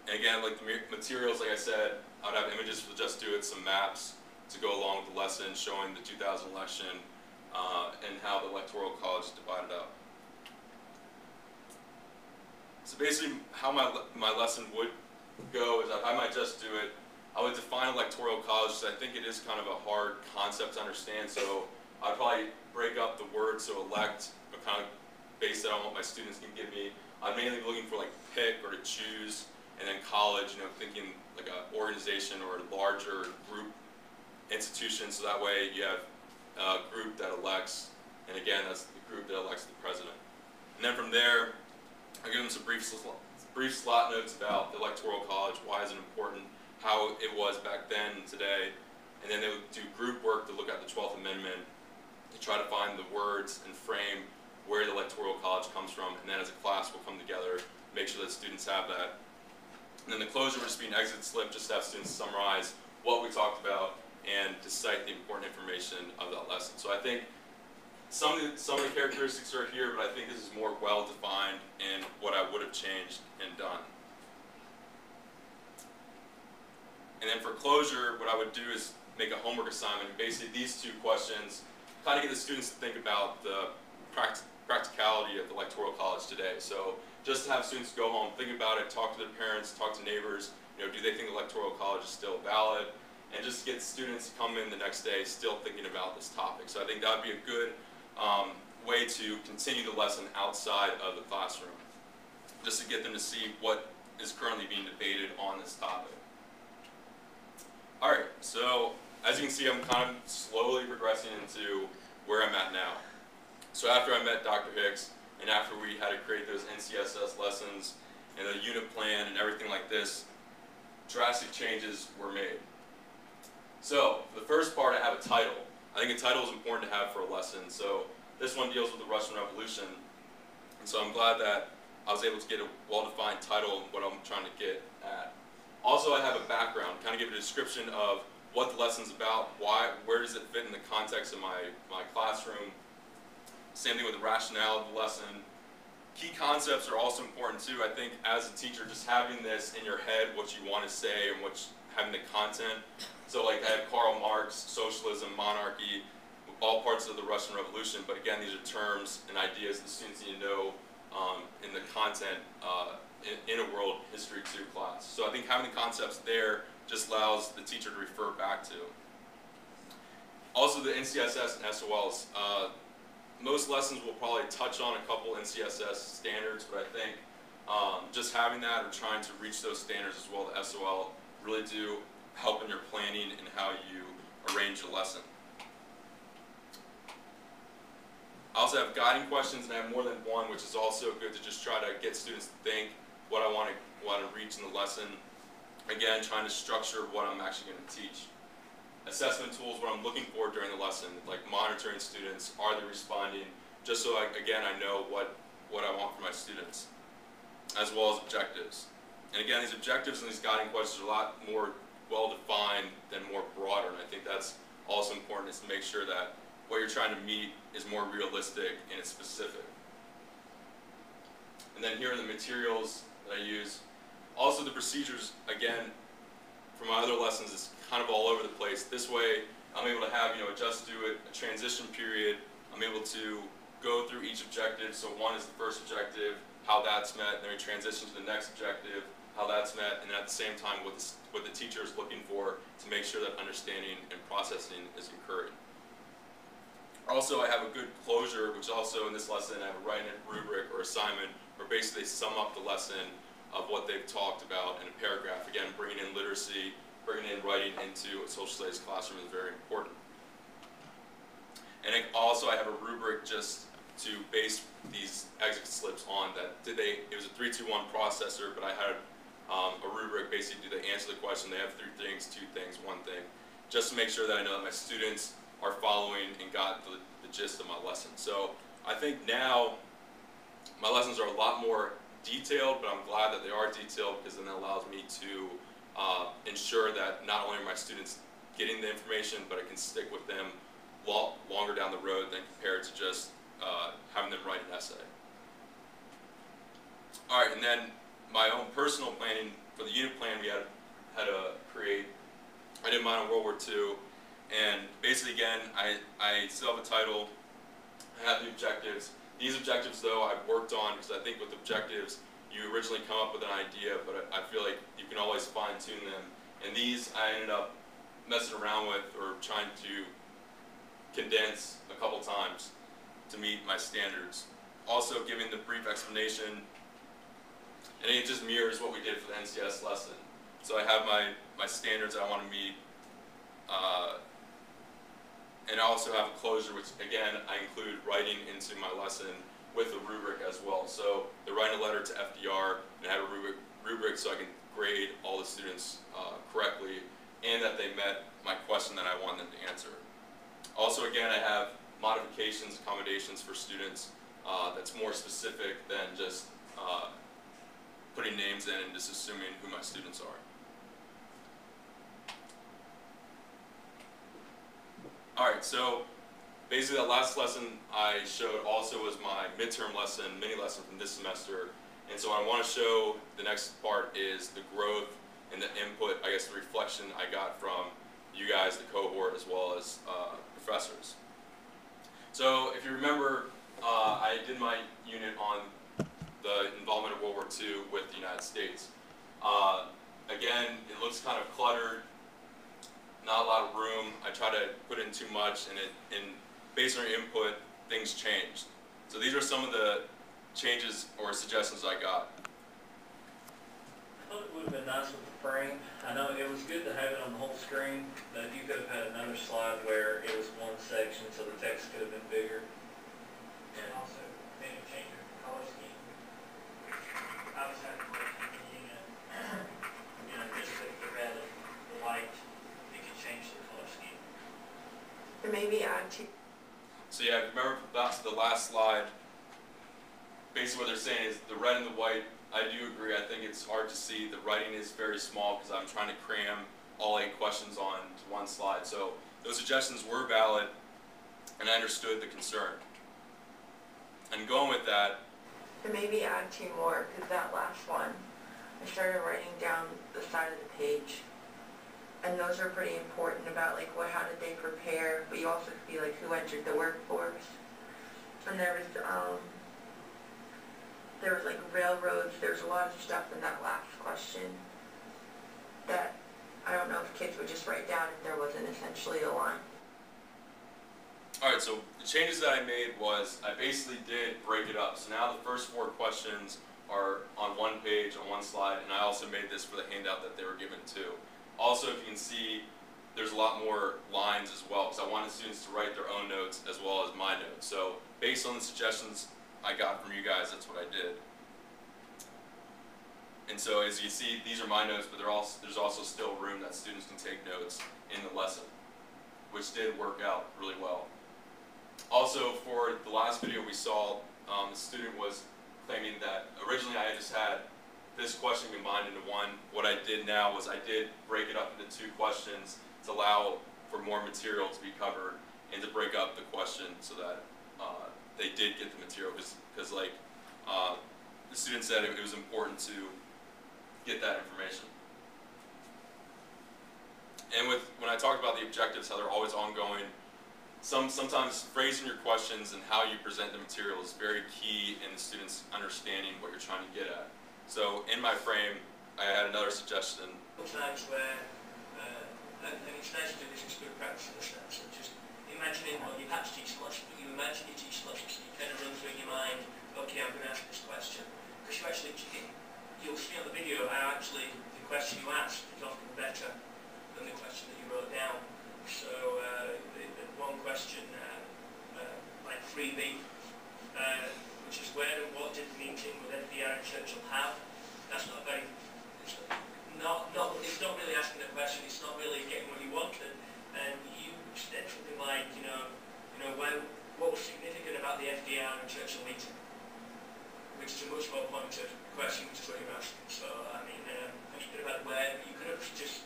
And again, like the materials, like I said, I would have images for Just Do It, some maps to go along with the lesson showing the 2000 election and how the Electoral College is divided up. So basically how my lesson would go is I might Just Do It. I would define Electoral College because I think it is kind of a hard concept to understand, so I'd probably break up the word, so elect, but kind of base it on what my students can give me. I'm mainly looking for like pick or to choose, and then college, you know, thinking like an organization or a larger group institution, so that way you have a group that elects, and again, that's the group that elects the president. And then from there, I give them some brief slot notes about the Electoral College, why is it important, how it was back then and today, and then they would do group work to look at the 12th Amendment, to try to find the words and frame where the Electoral College comes from, and then as a class we'll come together, make sure that students have that. And then the closure would just be an exit slip, just to have students summarize what we talked about and to cite the important information of that lesson. So I think some of the characteristics are here, but I think this is more well-defined in what I would have changed and done. And then for closure, what I would do is make a homework assignment. Basically, these two questions kind of get the students to think about the practicality of the Electoral College today. So just to have students go home, think about it, talk to their parents, talk to neighbors, you know, do they think Electoral College is still valid? And just get students to come in the next day still thinking about this topic. So I think that would be a good way to continue the lesson outside of the classroom, just to get them to see what is currently being debated on this topic. All right, so as you can see, I'm kind of slowly progressing into where I'm at now. So after I met Dr. Hicks, and after we had to create those NCSS lessons and the unit plan and everything like this, drastic changes were made. So for the first part, I have a title. I think a title is important to have for a lesson. So this one deals with the Russian Revolution. And so I'm glad that I was able to get a well-defined title of what I'm trying to get at. Also, I have a background, kind of give a description of what the lesson's about, why, where does it fit in the context of my classroom. Same thing with the rationale of the lesson. Key concepts are also important too. I think as a teacher, just having this in your head, what you want to say and having the content. So like I have Karl Marx, socialism, monarchy, all parts of the Russian Revolution, but again, these are terms and ideas the students need to know in the content in a world history 2 class. So I think having the concepts there just allows the teacher to refer back to. Also the NCSS and SOLs. Most lessons will probably touch on a couple NCSS standards, but I think just having that or trying to reach those standards as well, the SOL, really do help in your planning and how you arrange your lesson. I also have guiding questions, and I have more than one, which is also good to just try to get students to think what I want to reach in the lesson. Again, trying to structure what I'm actually going to teach. Assessment tools, what I'm looking for during the lesson, like monitoring students, are they responding, just so again I know what I want from my students, as well as objectives. And again, these objectives and these guiding questions are a lot more well-defined than more broader, and I think that's also important, is to make sure that what you're trying to meet is more realistic and it's specific. And then here are the materials that I use. Also the procedures, again, from my other lessons, is kind of all over the place. This way, I'm able to have, a Just Do It, a transition period. I'm able to go through each objective. So one is the first objective, how that's met, and then we transition to the next objective, how that's met, and at the same time what the teacher is looking for to make sure that understanding and processing is encouraged. Also, I have a good closure, which also in this lesson I have a writing rubric or assignment where basically they sum up the lesson of what they've talked about in a paragraph. Again, bringing in literacy, bringing in writing into a social studies classroom is very important. And also I have a rubric just to base these exit slips on that. It was a 3-2-1 processor, but I had a rubric, basically do they answer the question, they have 3 things, 2 things, 1 thing, just to make sure that I know that my students are following and got the gist of my lesson. So I think now my lessons are a lot more detailed, but I'm glad that they are detailed because then that allows me to ensure that not only are my students getting the information, but I can stick with them longer down the road than compared to just having them write an essay. All right, and then my own personal planning for the unit plan, we had to create. I did mine on World War II, and basically again, I still have a title. I have the objectives. These objectives, though, I've worked on because I think with objectives, you originally come up with an idea, but I feel like you can always fine-tune them. And these I ended up messing around with or trying to condense a couple times to meet my standards. Also giving the brief explanation, and it just mirrors what we did for the NCS lesson. So I have my standards I want to meet, and I also have a closure, which again I include writing into my lesson with a rubric as well. So they're writing a letter to FDR and I have a rubric so I can grade all the students correctly and that they met my question that I want them to answer. Also, again, I have modifications, accommodations for students that's more specific than just putting names in and just assuming who my students are. Alright, so basically that last lesson I showed also was my midterm lesson, mini lesson from this semester. And so what I want to show, the next part, is the growth and the input, I guess the reflection I got from you guys, the cohort, as well as professors. So if you remember, I did my unit on the involvement of World War II with the United States. Again, it looks kind of cluttered, not a lot of room. I try to put in too much, and based on your input, things changed. So these are some of the changes or suggestions I got. I thought it would have been nice with the frame. I know it was good to have it on the whole screen, but you could have had another slide where it was one section, so the text could have been bigger. And also, maybe change your color scheme. I was having a question in it. You know, just with the red and the white, you could change the color scheme. Or maybe add to. So yeah, remember back to the last slide, basically what they're saying is the red and the white, I do agree. I think it's hard to see. The writing is very small because I'm trying to cram all 8 questions on one slide. So those suggestions were valid, and I understood the concern. And going with that, Or maybe add 2 more, because that last one, I started writing down the side of the page. And those are pretty important about like how did they prepare, but you also could be like who entered the workforce. And there was like railroads, there's a lot of stuff in that last question that I don't know if kids would just write down if there wasn't essentially a line. alright, so the changes that I made was I basically did break it up. So now the first 4 questions are on one page, on one slide, and I also made this for the handout that they were given too. Also, if you can see, there's a lot more lines as well, because I wanted students to write their own notes as well as my notes. So based on the suggestions I got from you guys, that's what I did. And so as you see, these are my notes, but there's also still room that students can take notes in the lesson, which did work out really well. Also, for the last video we saw, the student was claiming that originally I just had this question combined into one. What I did now was I did break it up into 2 questions to allow for more material to be covered and to break up the question so that they did get the material, because like the student said, it was important to get that information. And when I talked about the objectives, how they're always ongoing, sometimes phrasing your questions and how you present the material is very key in the students understanding what you're trying to get at. So in my frame, I had another suggestion. Sometimes where, and it's nice to do this in school practice in a sense, and just imagining, well, you've had to teach lots, but you imagine you teach lots, so you kind of run through in your mind, okay, I'm going to ask this question. Because you actually, you'll see on the video how actually the question you asked is often better than the question that you wrote down. So the one question, like 3B, which is where and what did the meeting with FDR and Churchill have? That's not very, it's not really asking a question, it's not really getting what you wanted. And you said something like, what was significant about the FDR and Churchill meeting? Which is a much more pointed question, which is what you're asking. So, I mean, you could have had where, you could have just